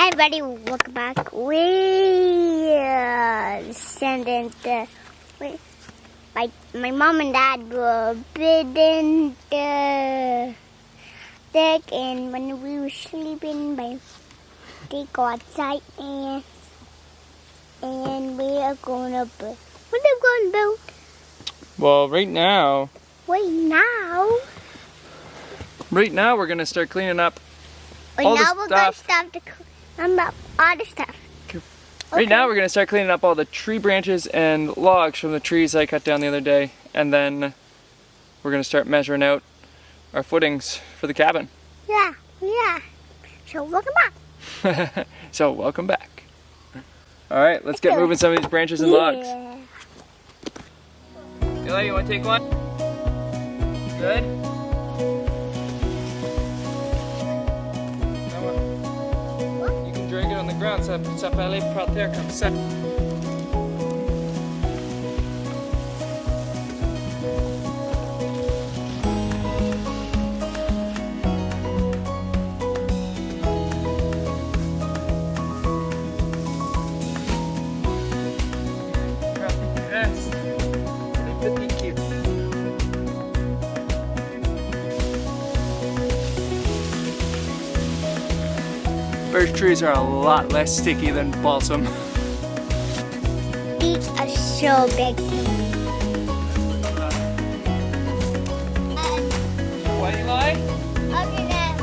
Hi everybody, welcome back. We sending my mom and dad were bidding the deck, and when we were sleeping, they go outside and we are gonna build. What are they going to build? Well, right now we're gonna start cleaning up all the stuff. All the stuff. Right now we're gonna start cleaning up all the tree branches and logs from the trees I cut down the other day, and then we're gonna start measuring out our footings for the cabin. Yeah. So welcome back. So welcome back. All right, let's get moving some of these branches and logs. Eli, you want to take one? Good. You can drag it on the ground. Ça peut aller par terre comme ça. Birch trees are a lot less sticky than balsam. These are so big. What, Eli? Okay, then.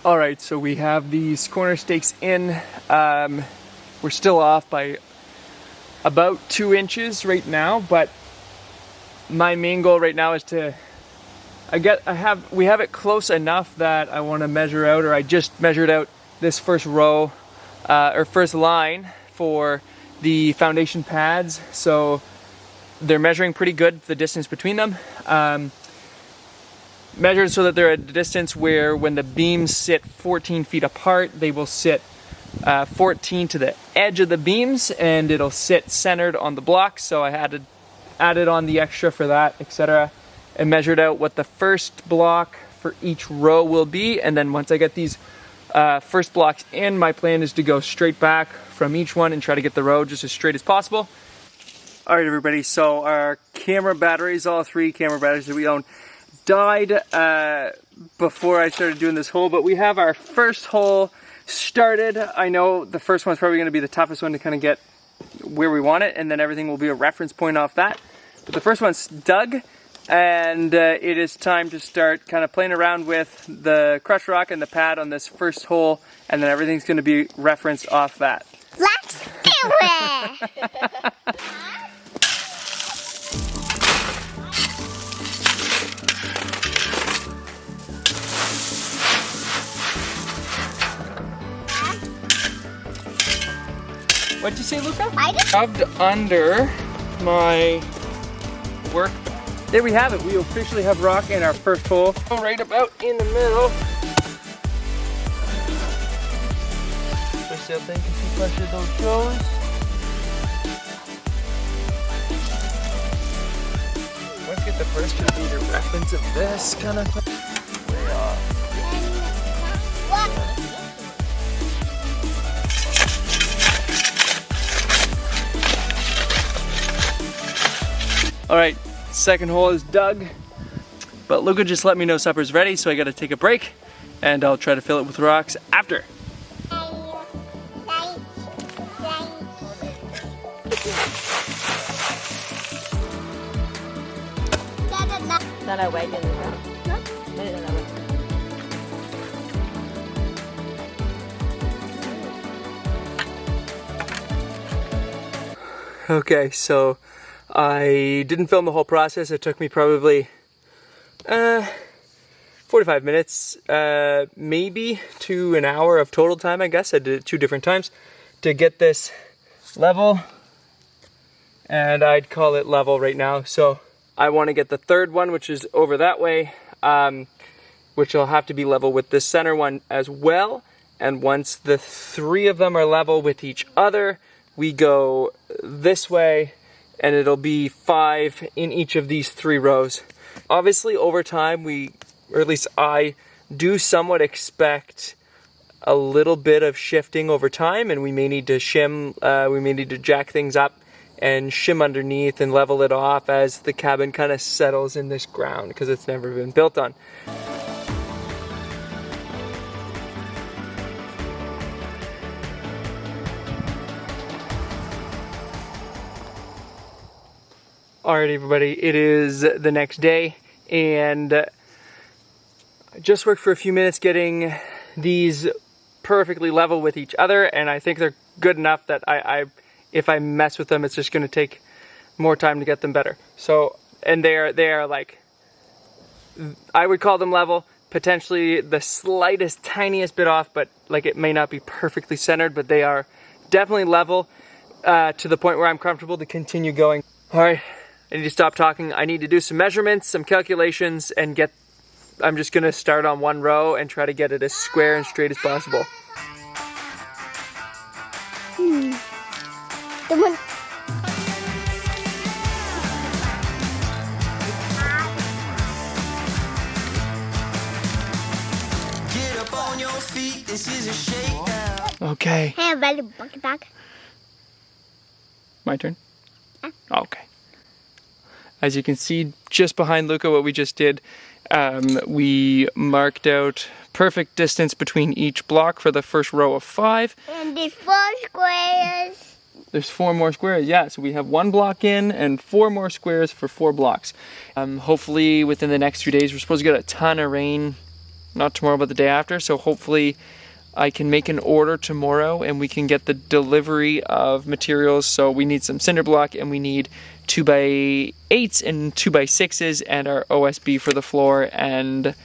All right, so we have these corner stakes in. We're still off by about 2 inches right now, but my main goal right now is to, we have it close enough that I want to measure out, or I just measured out this first row, or first line for the foundation pads. So they're measuring pretty good, the distance between them. Measured so that they're at a distance where when the beams sit 14 feet apart, they will sit 14 to the edge of the beams, and it'll sit centered on the block. So I had to added on the extra for that, etc., and measured out what the first block for each row will be. And then once I get these first blocks in, my plan is to go straight back from each one and try to get the row just as straight as possible. All right, everybody, so our camera batteries, all 3 camera batteries that we own, died before I started doing this hole, but we have our first hole started. I know the first one's probably going to be the toughest one to kind of get where we want it, and then everything will be a reference point off that. But the first one's dug, and it is time to start kind of playing around with the crushed rock and the pad on this first hole, and then everything's going to be referenced off that. Let's do it! What'd you say, Luca? I just Shoved under my work. There we have it. We officially have rock in our first hole. Right about in the middle. Especially up there, you can see pressure those toes. Let's get the first to be the reference of this kind of thing. Way off. All right, second hole is dug, but Luca just let me know supper's ready, so I gotta take a break, and I'll try to fill it with rocks after. lại quay cho người ta. Đây là quay. Okay, so I didn't film the whole process. It took me probably 45 minutes, maybe to an hour of total time, I guess. I did it 2 different times to get this level, and I'd call it level right now. So I want to get the third one, which is over that way, which will have to be level with this center one as well. And once the 3 of them are level with each other, we go this way, and it'll be 5 in each of these 3 rows. Obviously, over time, or at least I, do somewhat expect a little bit of shifting over time, and we may need to shim, we may need to jack things up and shim underneath and level it off as the cabin kind of settles in this ground, because it's never been built on. Alright everybody, it is the next day, and I just worked for a few minutes getting these perfectly level with each other, and I think they're good enough that if I mess with them, it's just going to take more time to get them better. So, and they are like, I would call them level, potentially the slightest, tiniest bit off, but like it may not be perfectly centered, but they are definitely level to the point where I'm comfortable to continue going. Alright. I need to stop talking. I need to do some measurements, some calculations, and I'm just gonna start on one row and try to get it as square and straight as possible. The one. Get up on your feet, this is a shakedown. Okay. Hey, everybody, bucket back. My turn? Okay. As you can see just behind Luca what we just did, we marked out perfect distance between each block for the first row of 5. And there's 4 squares. There's 4 more squares, yeah, so we have 1 block in and 4 more squares for 4 blocks. Hopefully within the next few days, we're supposed to get a ton of rain, not tomorrow but the day after, so hopefully I can make an order tomorrow and we can get the delivery of materials. So we need some cinder block, and we need 2x8s and 2x6s, and our OSB for the floor, and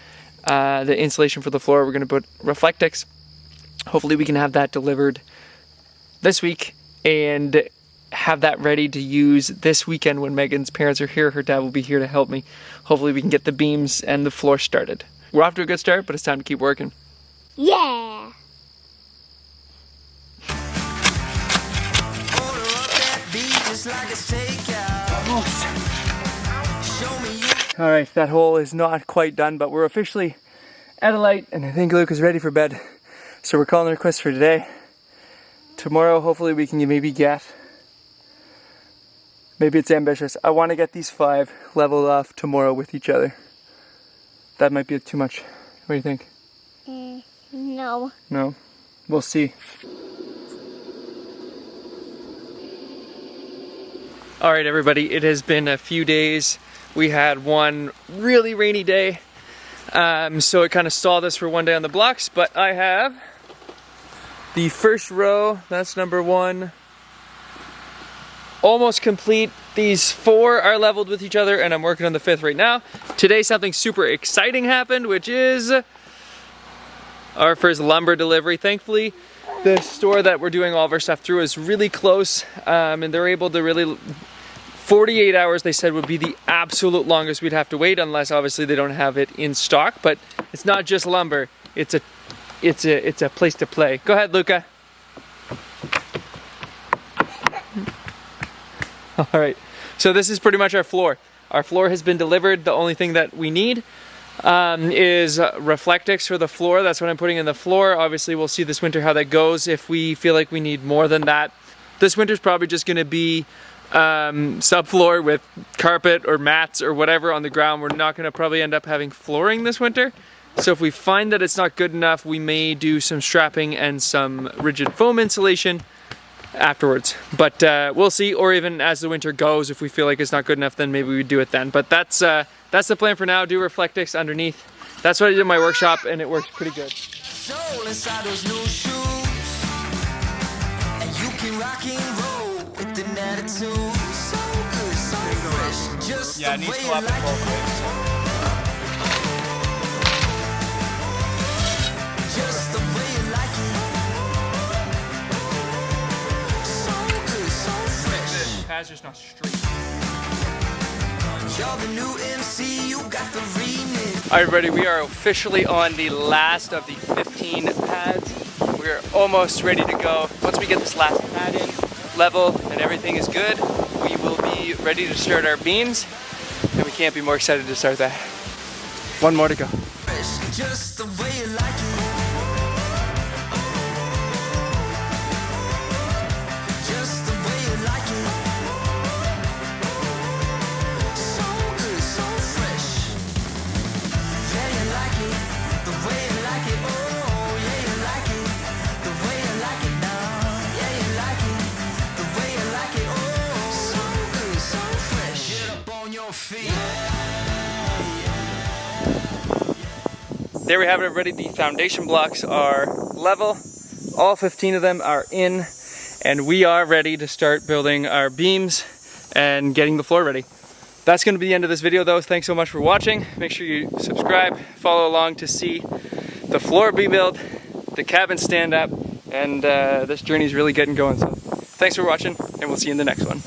the insulation for the floor. We're going to put Reflectix. Hopefully we can have that delivered this week and have that ready to use this weekend when Megan's parents are here. Her dad will be here to help me. Hopefully we can get the beams and the floor started. We're off to a good start, but it's time to keep working. Yeah. Alright, that hole is not quite done, but we're officially at a light, and I think Luke is ready for bed. So we're calling it quits for today. Tomorrow, hopefully we can maybe it's ambitious. I want to get these 5 leveled off tomorrow with each other. That might be too much. What do you think? No. No? We'll see. Alright everybody, it has been a few days. We had one really rainy day, so it kind of stalled us for one day on the blocks, but I have the first row, that's number 1, almost complete. These 4 are leveled with each other, and I'm working on the 5th right now. Today something super exciting happened, which is our first lumber delivery. Thankfully, the store that we're doing all of our stuff through is really close, and they're able to really... 48 hours they said would be the absolute longest we'd have to wait, unless obviously they don't have it in stock. But it's not just lumber, it's a place to play. Go ahead, Luca. Alright, so this is pretty much our floor. Our floor has been delivered. The only thing that we need is Reflectix for the floor. That's what I'm putting in the floor. Obviously we'll see this winter how that goes. If we feel like we need more than that, this winter's probably just going to be subfloor with carpet or mats or whatever on the ground. We're not going to probably end up having flooring this winter. So if we find that it's not good enough, we may do some strapping and some rigid foam insulation. afterwards. But we'll see, or even as the winter goes, if we feel like it's not good enough, then maybe we do it then. But that's the plan for now. Do reflectix underneath. That's what I did in my workshop, and it works pretty good. Soul inside those new shoes, and you can rock and roll with an attitude. So good, so fresh, just Yeah, it the needs way to you lap it like both it. ways. Just the way you like it. So good, so fresh. The pad's just not straight. You're the new MC, you got the remix. All right, everybody, we are officially on the last of the 15 pads. We're almost ready to go. Once we get this last pad in, level, and everything is good, we will be ready to start our beams, and we can't be more excited to start that. One more to go. Fresh, just the way you like it. Just the way you like it. So good, so fresh. Yeah, you like it. The way you like it. Oh, yeah, you like it. The way you like it now. Yeah, you like it. The way you like it. Oh, so good, so fresh. Get up on your feet. There we have it, everybody. The foundation blocks are level. All 15 of them are in, and we are ready to start building our beams and getting the floor ready. That's going to be the end of this video, though. Thanks so much for watching. Make sure you subscribe, follow along to see the floor be built, the cabin stand up, and this journey is really getting going. So thanks for watching, and we'll see you in the next one.